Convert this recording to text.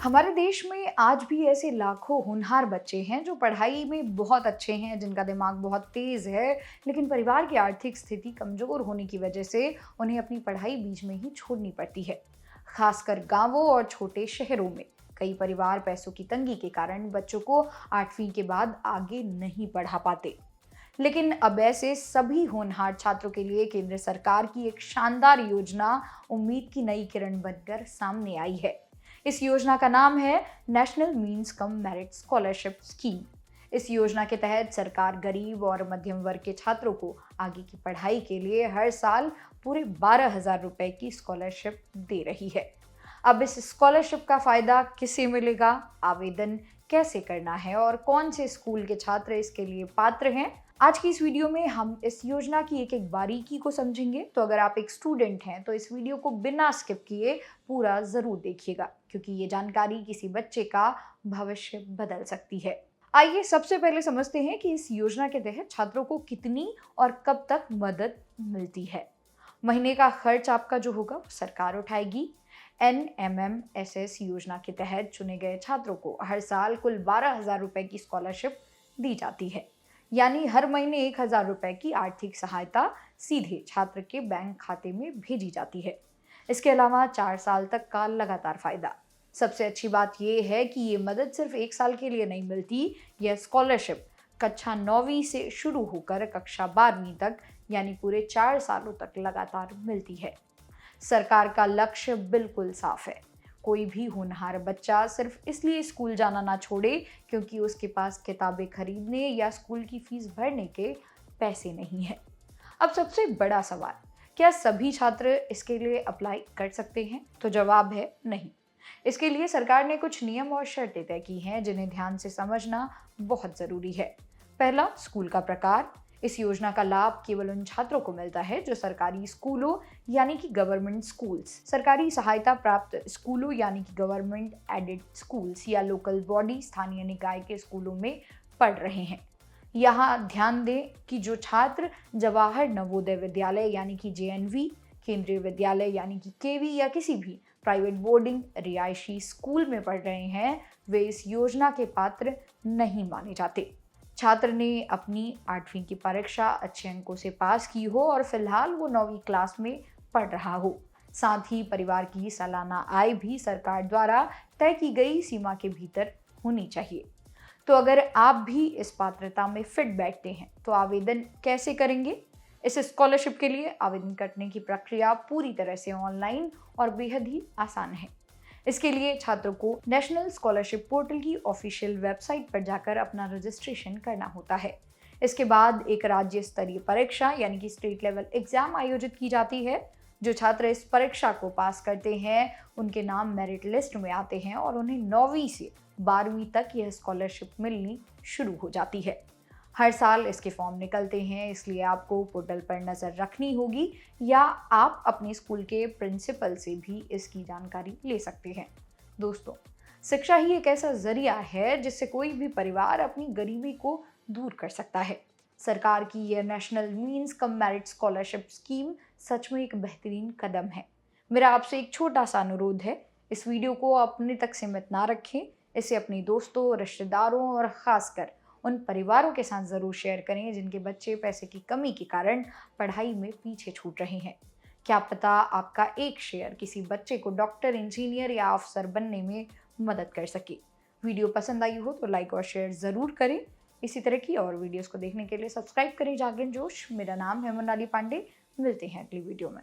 हमारे देश में आज भी ऐसे लाखों होनहार बच्चे हैं जो पढ़ाई में बहुत अच्छे हैं, जिनका दिमाग बहुत तेज है, लेकिन परिवार की आर्थिक स्थिति कमजोर होने की वजह से उन्हें अपनी पढ़ाई बीच में ही छोड़नी पड़ती है। खासकर गांवों और छोटे शहरों में कई परिवार पैसों की तंगी के कारण बच्चों को 8वीं के बाद आगे नहीं पढ़ा पाते। लेकिन अब ऐसे सभी होनहार छात्रों के लिए केंद्र सरकार की एक शानदार योजना उम्मीद की नई किरण बनकर सामने आई है। इस योजना का नाम है national means cum merit scholarship scheme. इस योजना के तहत सरकार गरीब और मध्यम वर्ग के छात्रों को आगे की पढ़ाई के लिए हर साल पूरे 12,000 रुपए की स्कॉलरशिप दे रही है। अब इस स्कॉलरशिप का फायदा किसे मिलेगा, आवेदन कैसे करना है और कौन से स्कूल के छात्र इसके लिए पात्र हैं, आज की इस वीडियो में हम इस योजना की एक एक बारीकी को समझेंगे। तो अगर आप एक स्टूडेंट हैं तो इस वीडियो को बिना स्किप किए पूरा जरूर देखिएगा, क्योंकि ये जानकारी किसी बच्चे का भविष्य बदल सकती है। आइए सबसे पहले समझते हैं कि इस योजना के तहत छात्रों को कितनी और कब तक मदद मिलती है। महीने का खर्च आपका जो होगा वो सरकार उठाएगी। NMMSS योजना के तहत चुने गए छात्रों को हर साल कुल 12,000 रुपए की स्कॉलरशिप दी जाती है, यानी हर महीने 1,000 रुपए की आर्थिक सहायता सीधे छात्र के बैंक खाते में भेजी जाती है। इसके अलावा 4 साल तक का लगातार फायदा। सबसे अच्छी बात यह है कि ये मदद सिर्फ 1 साल के लिए नहीं मिलती। यह स्कॉलरशिप कक्षा 9वीं से शुरू होकर कक्षा 12वीं तक, यानी पूरे 4 सालों तक लगातार मिलती है। सरकार का लक्ष्य बिल्कुल साफ है। कोई भी होनहार बच्चा सिर्फ इसलिए स्कूल जाना ना छोड़े क्योंकि उसके पास किताबें खरीदने या स्कूल की फीस भरने के पैसे नहीं है। अब सबसे बड़ा सवाल, क्या सभी छात्र इसके लिए अप्लाई कर सकते हैं? तो जवाब है नहीं। इसके लिए सरकार ने कुछ नियम और शर्तें तय की हैं जिन्हें ध्यान से समझना बहुत जरूरी है। पहला, स्कूल का प्रकार। इस योजना का लाभ केवल उन छात्रों को मिलता है जो सरकारी स्कूलों यानी कि गवर्नमेंट स्कूल्स, सरकारी सहायता प्राप्त स्कूलों यानी कि गवर्नमेंट एडेड स्कूल्स या लोकल बॉडी स्थानीय निकाय के स्कूलों में पढ़ रहे हैं। यहाँ ध्यान दें कि जो छात्र जवाहर नवोदय विद्यालय यानी कि JNV, केंद्रीय विद्यालय यानी कि KV या किसी भी प्राइवेट बोर्डिंग रिहायशी स्कूल में पढ़ रहे हैं, वे इस योजना के पात्र नहीं माने जाते। छात्र ने अपनी 8वीं की परीक्षा अच्छे अंकों से पास की हो और फिलहाल वो 9वीं क्लास में पढ़ रहा हो। साथ ही परिवार की सालाना आय भी सरकार द्वारा तय की गई सीमा के भीतर होनी चाहिए। तो अगर आप भी इस पात्रता में फिट बैठते हैं तो आवेदन कैसे करेंगे? इस स्कॉलरशिप के लिए आवेदन करने की प्रक्रिया पूरी तरह से ऑनलाइन और बेहद ही आसान है। इसके लिए छात्रों को नेशनल स्कॉलरशिप पोर्टल की ऑफिशियल वेबसाइट पर जाकर अपना रजिस्ट्रेशन करना होता है। इसके बाद एक राज्य स्तरीय परीक्षा यानी कि स्टेट लेवल एग्जाम आयोजित की जाती है। जो छात्र इस परीक्षा को पास करते हैं उनके नाम मेरिट लिस्ट में आते हैं और उन्हें 9वीं से 12वीं तक यह स्कॉलरशिप मिलनी शुरू हो जाती है। हर साल इसके फॉर्म निकलते हैं, इसलिए आपको पोर्टल पर नज़र रखनी होगी या आप अपने स्कूल के प्रिंसिपल से भी इसकी जानकारी ले सकते हैं। दोस्तों, शिक्षा ही एक ऐसा जरिया है जिससे कोई भी परिवार अपनी गरीबी को दूर कर सकता है। सरकार की यह national means cum merit scholarship scheme सच में एक बेहतरीन कदम है। मेरा आपसे एक छोटा सा अनुरोध है, इस वीडियो को अपने तक सीमित ना रखें। इसे अपने दोस्तों, रिश्तेदारों और खासकर उन परिवारों के साथ जरूर शेयर करें जिनके बच्चे पैसे की कमी के कारण पढ़ाई में पीछे छूट रहे हैं। क्या पता आपका एक शेयर किसी बच्चे को डॉक्टर, इंजीनियर या अफसर बनने में मदद कर सके। वीडियो पसंद आई हो तो लाइक और शेयर जरूर करें। इसी तरह की और वीडियोस को देखने के लिए सब्सक्राइब करें जागरण जोश। मेरा नाम है मोनाली पांडे। मिलते हैं अगली वीडियो में।